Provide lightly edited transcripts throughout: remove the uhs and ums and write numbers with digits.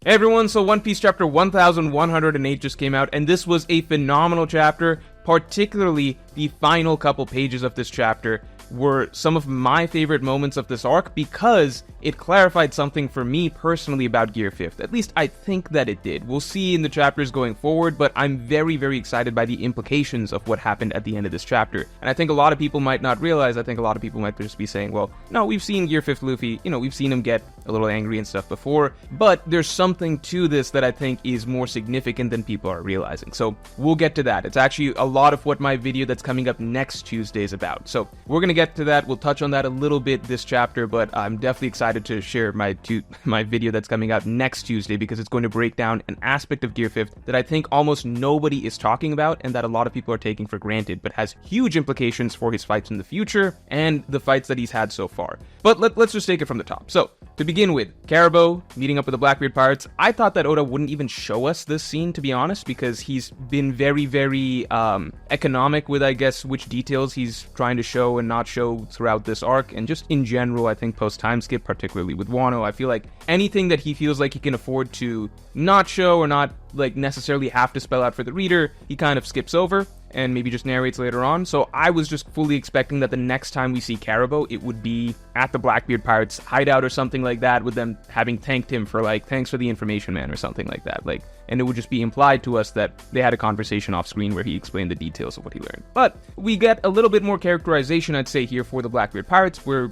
Hey everyone, so One Piece chapter 1108 just came out, and this was a phenomenal chapter. Particularly, the final couple pages of this chapter were some of my favorite moments of this arc because it clarified something for me personally about Gear 5th. At least I think that it did. We'll see in the chapters going forward, but I'm very, very excited by the implications of what happened at the end of this chapter. And I think a lot of people might not realize, I think a lot of people might just be saying, well, no, we've seen Gear 5th Luffy, we've seen him get a little angry and stuff before, but there's something to this that I think is more significant than people are realizing. So we'll get to that. It's actually a lot of what my video that's coming up next Tuesday is about. So we're gonna get to that. We'll touch on that a little bit this chapter, but I'm definitely excited to share my video that's coming out next Tuesday because it's going to break down an aspect of Gear 5th that I think almost nobody is talking about and that a lot of people are taking for granted, but has huge implications for his fights in the future and the fights that he's had so far. But let's just take it from the top. So, to begin with, Caribou meeting up with the Blackbeard Pirates. I thought that Oda wouldn't even show us this scene, to be honest, because he's been very, very economic with, I guess, which details he's trying to show and not show throughout this arc, and just in general, I think post-time skip, particularly with Wano, I feel like anything that he feels like he can afford to not show or not like necessarily have to spell out for the reader, he kind of skips over and maybe just narrates later on. So I was just fully expecting that the next time we see Caribou, it would be at the Blackbeard Pirates hideout or something like that, with them having thanked him for like, thanks for the information, man, or something like that. Like, and it would just be implied to us that they had a conversation off screen where he explained the details of what he learned. But we get a little bit more characterization, I'd say, here for the Blackbeard Pirates, where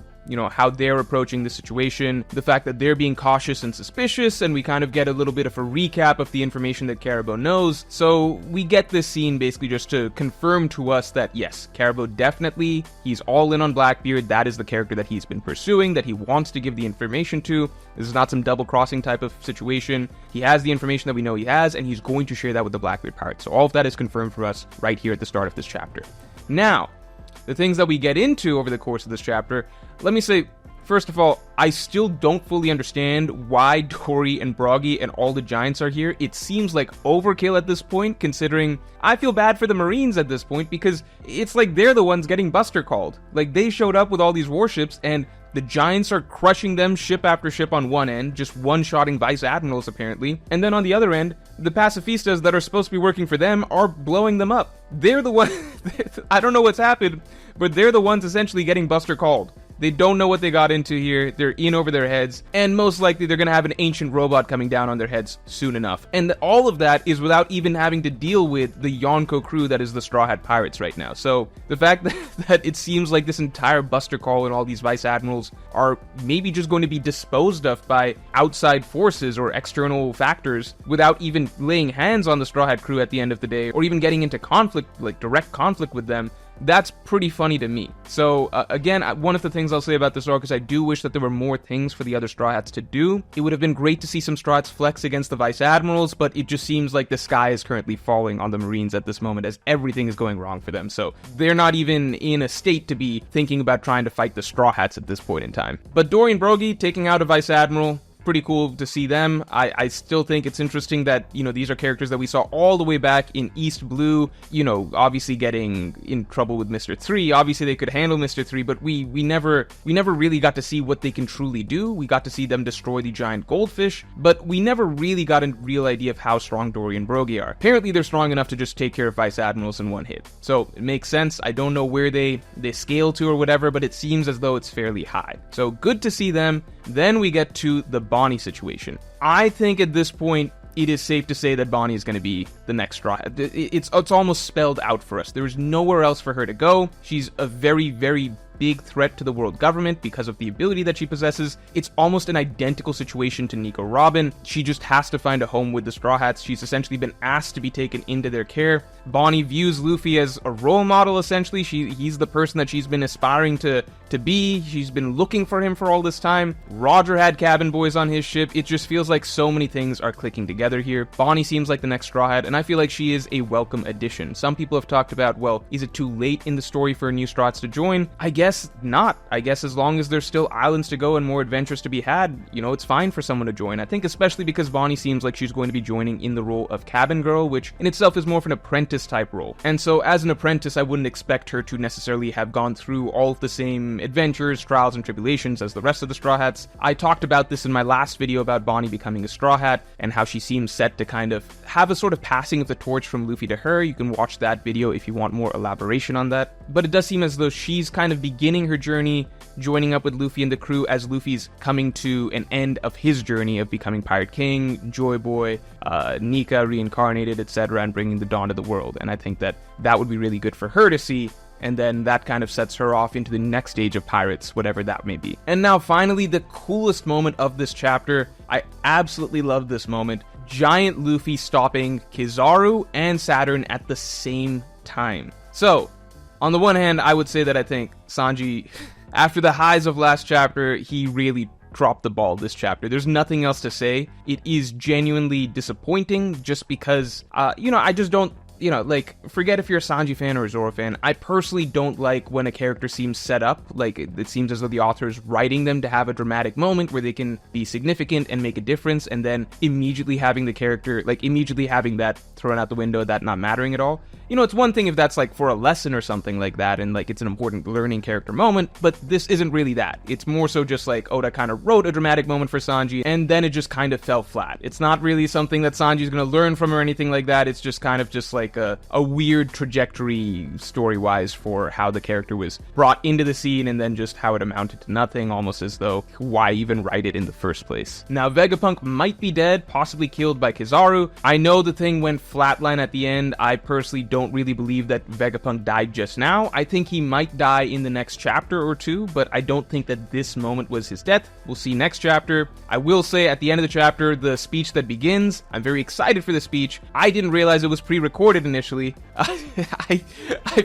how they're approaching the situation, the fact that they're being cautious and suspicious, and we kind of get a little bit of a recap of the information that Caribou knows. So we get this scene basically just to confirm to us that, yes, Caribou definitely, he's all in on Blackbeard, that is the character that he's been pursuing, that he wants to give the information to. This is not some double-crossing type of situation. He has the information that we know he has, and he's going to share that with the Blackbeard Pirates. So all of that is confirmed for us right here at the start of this chapter. Now, the things that we get into over the course of this chapter, let me say, first of all, I still don't fully understand why Dory and Broggy and all the giants are here. It seems like overkill at this point, considering I feel bad for the Marines at this point, because it's like they're the ones getting Buster called. Like, they showed up with all these warships, and the giants are crushing them ship after ship on one end, just one-shotting vice admirals apparently, and then on the other end, the pacifistas that are supposed to be working for them are blowing them up. They're the ones, I don't know what's happened, but they're the ones essentially getting Buster called. They don't know what they got into here, they're in over their heads, and most likely they're gonna have an ancient robot coming down on their heads soon enough. And all of that is without even having to deal with the Yonko crew that is the Straw Hat Pirates right now. So the fact that it seems like this entire Buster Call and all these Vice Admirals are maybe just going to be disposed of by outside forces or external factors without even laying hands on the Straw Hat crew at the end of the day, or even getting into conflict, like direct conflict with them, that's pretty funny to me. So, again, one of the things I'll say about this arc is I do wish that there were more things for the other Straw Hats to do. It would have been great to see some Straw Hats flex against the Vice Admirals, but it just seems like the sky is currently falling on the Marines at this moment as everything is going wrong for them. So, they're not even in a state to be thinking about trying to fight the Straw Hats at this point in time. But Dory and Broggy taking out a Vice Admiral, pretty cool to see them. I still think it's interesting that, these are characters that we saw all the way back in East Blue, obviously getting in trouble with Mr. 3. Obviously they could handle Mr. 3, but we never really got to see what they can truly do. We got to see them destroy the giant goldfish, but we never really got a real idea of how strong Dory and Broggy are. Apparently they're strong enough to just take care of Vice Admirals in one hit. So it makes sense. I don't know where they scale to or whatever, but it seems as though it's fairly high. So good to see them. Then we get to the Bonnie situation. I think at this point, it is safe to say that Bonnie is going to be the next Straw Hat. It's almost spelled out for us. There is nowhere else for her to go. She's a very, very big threat to the world government because of the ability that she possesses. It's almost an identical situation to Nico Robin. She just has to find a home with the Straw Hats. She's essentially been asked to be taken into their care. Bonnie views Luffy as a role model, essentially. He's the person that she's been aspiring to be. She's been looking for him for all this time. Roger had cabin boys on his ship. It just feels like so many things are clicking together here. Bonnie seems like the next Straw Hat, and I feel like she is a welcome addition. Some people have talked about, well, is it too late in the story for new Straw Hats to join? I guess not. I guess as long as there's still islands to go and more adventures to be had, it's fine for someone to join. I think especially because Bonnie seems like she's going to be joining in the role of cabin girl, which in itself is more of an apprentice type role. And so as an apprentice, I wouldn't expect her to necessarily have gone through all of the same same adventures, trials, and tribulations as the rest of the Straw Hats. I talked about this in my last video about Bonnie becoming a Straw Hat, and how she seems set to kind of have a sort of passing of the torch from Luffy to her. You can watch that video if you want more elaboration on that. But it does seem as though she's kind of beginning her journey, joining up with Luffy and the crew as Luffy's coming to an end of his journey of becoming Pirate King, Joy Boy, Nika reincarnated, etc., and bringing the dawn to the world. And I think that that would be really good for her to see, and then that kind of sets her off into the next stage of pirates, whatever that may be. And now finally, the coolest moment of this chapter. I absolutely love this moment. Giant Luffy stopping Kizaru and Saturn at the same time. So, on the one hand, I would say that I think Sanji, after the highs of last chapter, he really dropped the ball this chapter. There's nothing else to say. It is genuinely disappointing just because, I just don't, forget if you're a Sanji fan or a Zoro fan. I personally don't like when a character seems set up. Like, it seems as though the author is writing them to have a dramatic moment where they can be significant and make a difference, and then immediately having the character, immediately having that thrown out the window, that not mattering at all. It's one thing if that's, for a lesson or something like that, and, it's an important learning character moment, but this isn't really that. It's more so just, Oda kind of wrote a dramatic moment for Sanji, and then it just kind of fell flat. It's not really something that Sanji's gonna learn from or anything like that. It's just kind of just, a weird trajectory story-wise for how the character was brought into the scene, and then just how it amounted to nothing, almost as though, why even write it in the first place? Now, Vegapunk might be dead, possibly killed by Kizaru. I know the thing went flatline at the end. I personally don't really believe that Vegapunk died just now. I think he might die in the next chapter or two, but I don't think that this moment was his death. We'll see next chapter. I will say, at the end of the chapter, the speech that begins, I'm very excited for the speech. I didn't realize it was pre-recorded initially. I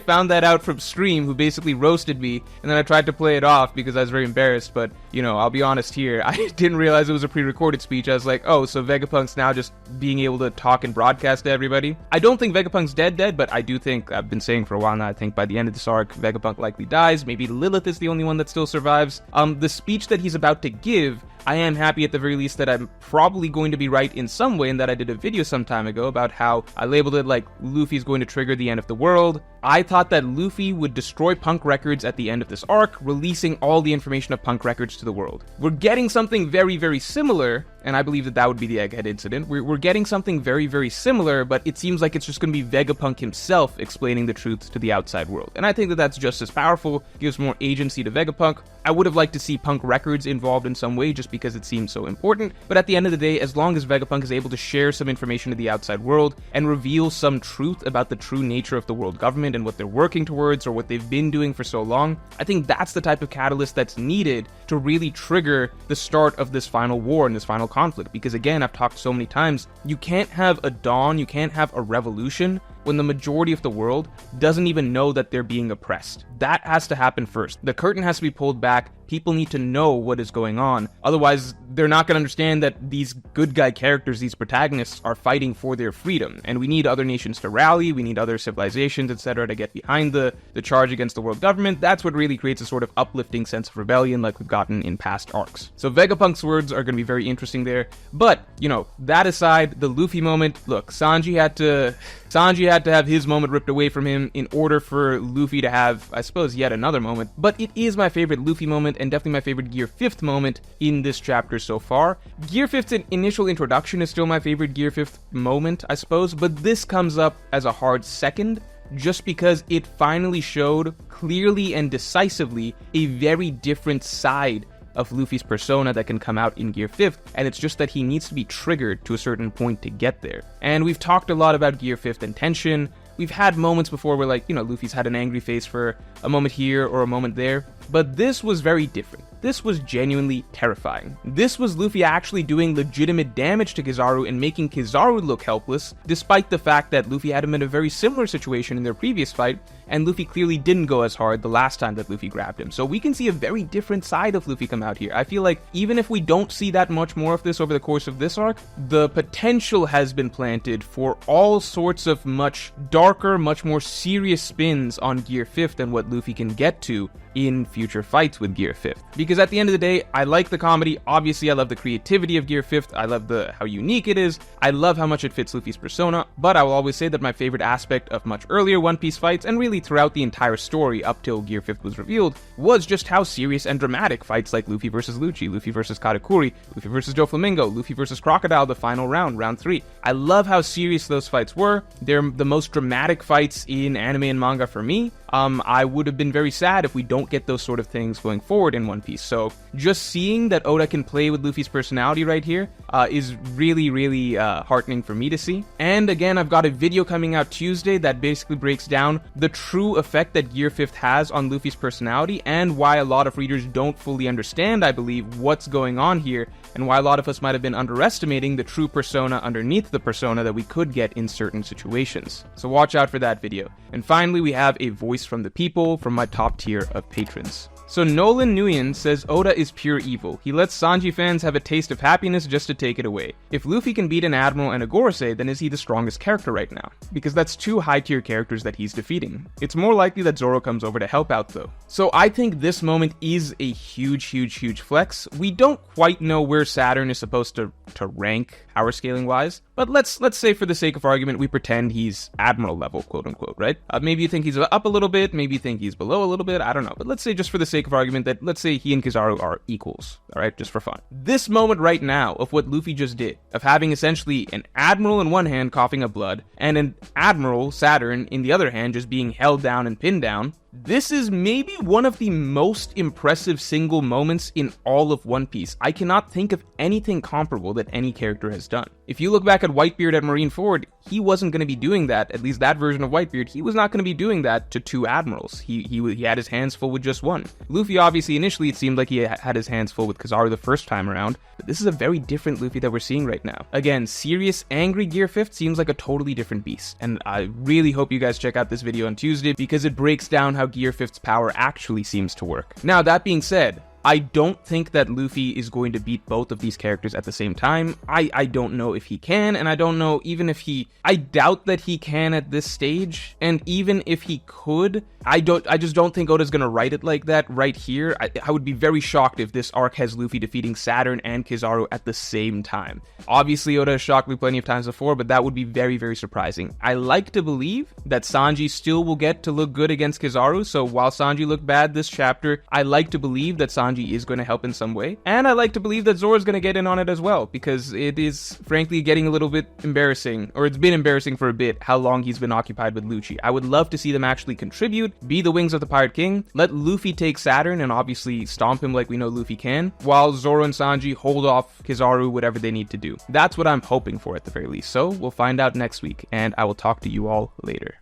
found that out from Stream, who basically roasted me, and then I tried to play it off because I was very embarrassed, but, I'll be honest here, I didn't realize it was a pre-recorded speech. I was like, oh, so Vegapunk's now just being able to talk and broadcast to everybody. I don't think Vegapunk's dead, but I do think, I've been saying for a while now, I think by the end of this arc, Vegapunk likely dies. Maybe Lilith is the only one that still survives. The speech that he's about to give, I am happy at the very least that I'm probably going to be right in some way, and that I did a video some time ago about how I labeled it like Luffy's going to trigger the end of the world. I thought that Luffy would destroy Punk Records at the end of this arc, releasing all the information of Punk Records to the world. We're getting something very, very similar, and I believe that that would be the Egghead incident. We're getting something very, very similar, but it seems like it's just going to be Vegapunk himself explaining the truth to the outside world. And I think that that's just as powerful, gives more agency to Vegapunk. I would have liked to see Punk Records involved in some way just because it seems so important, but at the end of the day, as long as Vegapunk is able to share some information to the outside world and reveal some truth about the true nature of the world government and what they're working towards or what they've been doing for so long, I think that's the type of catalyst that's needed to really trigger the start of this final war and this final conflict. Because again, I've talked so many times, you can't have a dawn, you can't have a revolution when the majority of the world doesn't even know that they're being oppressed. That has to happen first. The curtain has to be pulled back. People need to know what is going on. Otherwise, they're not going to understand that these good guy characters, these protagonists, are fighting for their freedom. And we need other nations to rally, we need other civilizations, etc. to get behind the charge against the world government. That's what really creates a sort of uplifting sense of rebellion like we've gotten in past arcs. So Vegapunk's words are going to be very interesting there. But, that aside, the Luffy moment, look, Sanji had to have his moment ripped away from him in order for Luffy to have, I suppose, yet another moment. But it is my favorite Luffy moment, and definitely my favorite Gear 5th moment in this chapter so far. Gear 5th's initial introduction is still my favorite Gear 5th moment, I suppose, but this comes up as a hard second, just because it finally showed clearly and decisively a very different side of Luffy's persona that can come out in Gear 5th, and it's just that he needs to be triggered to a certain point to get there. And we've talked a lot about Gear 5th and tension. We've had moments before where, Luffy's had an angry face for a moment here or a moment there, but this was very different. This was genuinely terrifying. This was Luffy actually doing legitimate damage to Kizaru and making Kizaru look helpless, despite the fact that Luffy had him in a very similar situation in their previous fight, and Luffy clearly didn't go as hard the last time that Luffy grabbed him. So we can see a very different side of Luffy come out here. I feel like even if we don't see that much more of this over the course of this arc, the potential has been planted for all sorts of much darker, much more serious spins on Gear 5th than what Luffy can get to in future fights with Gear 5th. Because at the end of the day, I like the comedy, obviously I love the creativity of Gear 5th, I love how unique it is, I love how much it fits Luffy's persona, but I will always say that my favorite aspect of much earlier One Piece fights, and really throughout the entire story up till Gear 5th was revealed, was just how serious and dramatic fights like Luffy vs. Lucci, Luffy vs. Katakuri, Luffy vs. Doflamingo, Luffy vs. Crocodile, the final round, round 3. I love how serious those fights were. They're the most dramatic fights in anime and manga for me. I would have been very sad if we don't get those sort of things going forward in One Piece. So just seeing that Oda can play with Luffy's personality right here is really heartening for me to see. And again, I've got a video coming out Tuesday that basically breaks down the true effect that Gear 5th has on Luffy's personality and why a lot of readers don't fully understand, I believe, what's going on here, and why a lot of us might have been underestimating the true persona underneath the persona that we could get in certain situations. So watch out for that video. And finally, we have a voice from the people from my top tier of patrons. So Nolan Nguyen says Oda is pure evil. He lets Sanji fans have a taste of happiness just to take it away. If Luffy can beat an Admiral and a Gorosei, then is he the strongest character right now? Because that's two high-tier characters that he's defeating. It's more likely that Zoro comes over to help out though. So I think this moment is a huge flex. We don't quite know where Saturn is supposed to rank power scaling wise, but let's say for the sake of argument we pretend he's Admiral level, quote unquote, right? Maybe you think he's up a little bit, maybe you think he's below a little bit, I don't know, but let's say just for the sake of argument that let's say he and Kizaru are equals, alright, just for fun. This moment right now of what Luffy just did, of having essentially an Admiral in one hand coughing up blood, and an Admiral, Saturn, in the other hand just being held down and pinned down, this is maybe one of the most impressive single moments in all of One Piece. I cannot think of anything comparable that any character has done. If you look back at Whitebeard at Marineford, he wasn't going to be doing that, at least that version of Whitebeard, he was not going to be doing that to two admirals. He had his hands full with just one. Luffy, obviously, initially it seemed like he had his hands full with Kizaru the first time around, but this is a very different Luffy that we're seeing right now. Again, serious, angry Gear 5th seems like a totally different beast, and I really hope you guys check out this video on Tuesday because it breaks down how Gear 5th's power actually seems to work. Now, that being said, I don't think that Luffy is going to beat both of these characters at the same time. I don't know if he can, and I don't know even if I doubt that he can at this stage, and even if he could, I just don't think Oda's gonna write it like that right here. I would be very shocked if this arc has Luffy defeating Saturn and Kizaru at the same time. Obviously, Oda has shocked me plenty of times before, but that would be very surprising. I like to believe that Sanji still will get to look good against Kizaru, so while Sanji looked bad this chapter, I like to believe that Sanji is going to help in some way, and I like to believe that Zoro's going to get in on it as well, because it is frankly getting a little bit embarrassing, or it's been embarrassing for a bit, how long he's been occupied with Lucci. I would love to see them actually contribute, be the wings of the Pirate King, let Luffy take Saturn and obviously stomp him like we know Luffy can, while Zoro and Sanji hold off Kizaru, whatever they need to do. That's what I'm hoping for at the very least, so we'll find out next week, and I will talk to you all later.